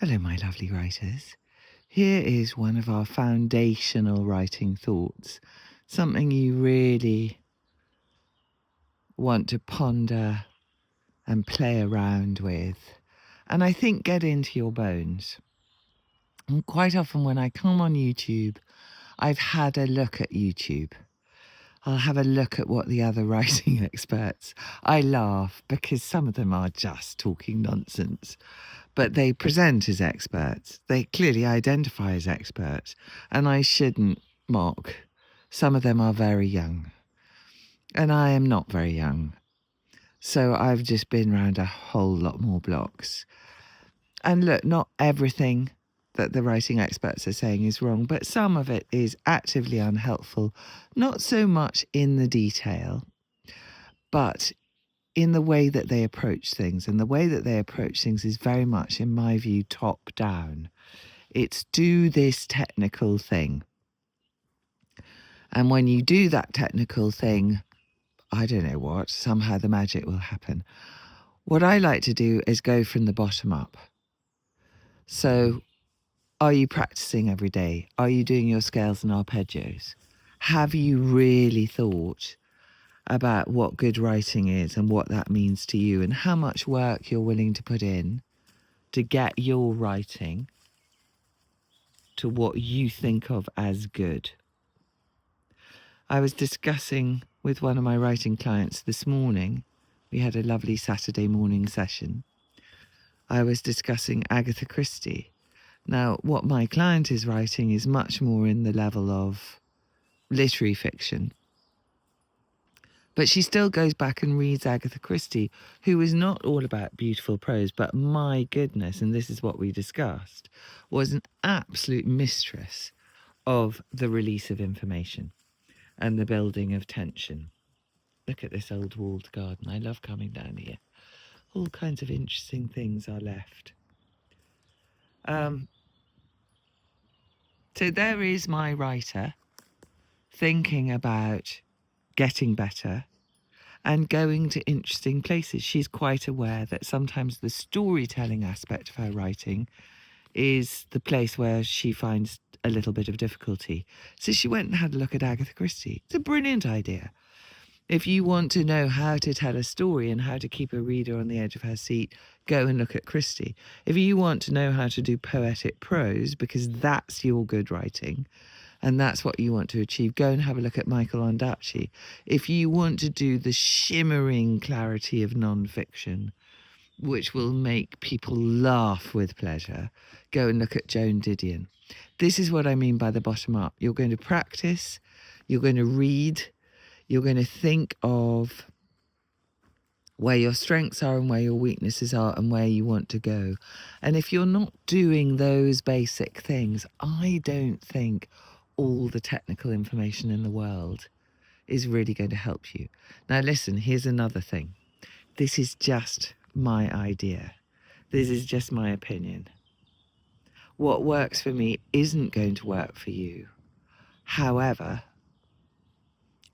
Hello, my lovely writers. Here is one of our foundational writing thoughts, something you really want to ponder and play around with, and I think get into your bones. And quite often when I come on YouTube, I've had a look at YouTube. I'll have a look at what the other writing experts. I laugh because some of them are just talking nonsense, but they present as experts. They clearly identify as experts, and I shouldn't mock. Some of them are very young, and I am not very young. So I've just been around a whole lot more blocks. And look, not everything that the writing experts are saying is wrong, but some of it is actively unhelpful, not so much in the detail, but in the way that they approach things. And the way that they approach things is very much, in my view, top down. It's do this technical thing. And when you do that technical thing, I don't know what, somehow the magic will happen. What I like to do is go from the bottom up. So, are you practicing every day? Are you doing your scales and arpeggios? Have you really thought about what good writing is and what that means to you and how much work you're willing to put in to get your writing to what you think of as good? I was discussing with one of my writing clients this morning. We had a lovely Saturday morning session. I was discussing Agatha Christie. Now, what my client is writing is much more in the level of literary fiction. But she still goes back and reads Agatha Christie, who is not all about beautiful prose, but my goodness, and this is what we discussed, was an absolute mistress of the release of information and the building of tension. Look at this old walled garden. I love coming down here. All kinds of interesting things are left. So there is my writer thinking about getting better and going to interesting places. She's quite aware that sometimes the storytelling aspect of her writing is the place where she finds a little bit of difficulty. So she went and had a look at Agatha Christie. It's a brilliant idea. If you want to know how to tell a story and how to keep a reader on the edge of her seat, go and look at Christie. If you want to know how to do poetic prose, because that's your good writing, and that's what you want to achieve, go and have a look at Michael Ondaatje. If you want to do the shimmering clarity of non-fiction, which will make people laugh with pleasure, go and look at Joan Didion. This is what I mean by the bottom up. You're going to practice, you're going to read, you're going to think of where your strengths are and where your weaknesses are and where you want to go. And if you're not doing those basic things, I don't think all the technical information in the world is really going to help you. Now, listen, here's another thing. This is just my idea. This is just my opinion. What works for me isn't going to work for you. However,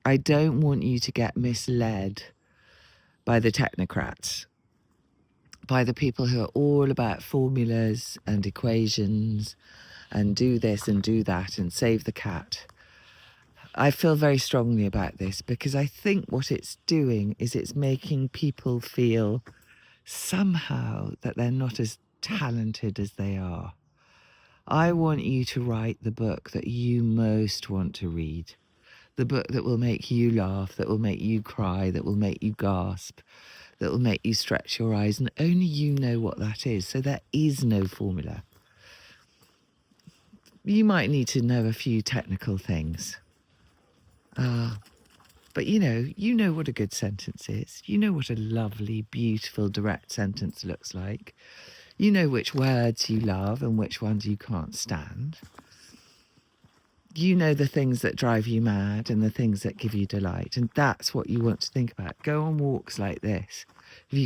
I don't want you to get misled by the technocrats, by the people who are all about formulas and equations and do this and do that and save the cat. I feel very strongly about this because I think what it's doing is it's making people feel somehow that they're not as talented as they are. I want you to write the book that you most want to read. The book that will make you laugh, that will make you cry, that will make you gasp, that will make you stretch your eyes, and only you know what that is. So there is no formula. You might need to know a few technical things. But you know what a good sentence is. You know what a lovely, beautiful, direct sentence looks like. You know which words you love and which ones you can't stand. You know the things that drive you mad and the things that give you delight. And that's what you want to think about. Go on walks like this. If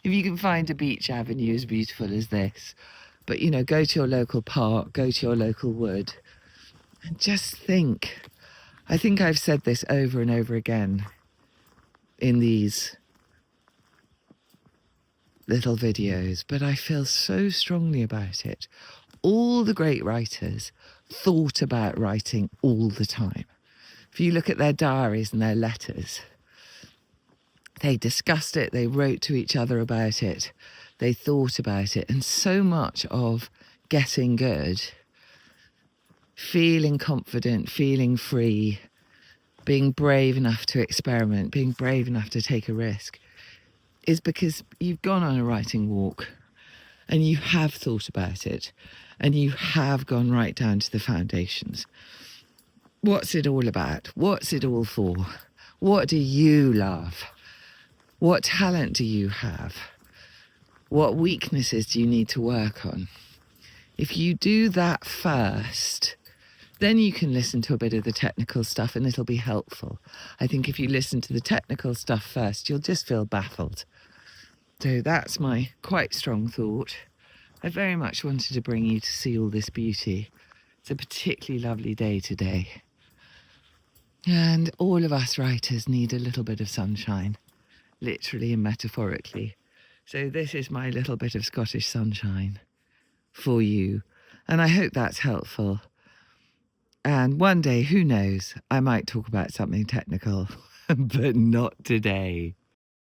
you can find a beach avenue as beautiful as this. But, go to your local park, go to your local wood, and just think. I think I've said this over and over again in these little videos, but I feel so strongly about it. All the great writers thought about writing all the time. If you look at their diaries and their letters, they discussed it, they wrote to each other about it, they thought about it. And so much of getting good, feeling confident, feeling free, being brave enough to experiment, being brave enough to take a risk, is because you've gone on a writing walk and you have thought about it and you have gone right down to the foundations. What's it all about? What's it all for? What do you love? What talent do you have? What weaknesses do you need to work on? If you do that first, then you can listen to a bit of the technical stuff and it'll be helpful. I think if you listen to the technical stuff first, you'll just feel baffled. So that's my quite strong thought. I very much wanted to bring you to see all this beauty. It's a particularly lovely day today. And all of us writers need a little bit of sunshine, literally and metaphorically. So this is my little bit of Scottish sunshine for you. And I hope that's helpful. And one day, who knows, I might talk about something technical, but not today.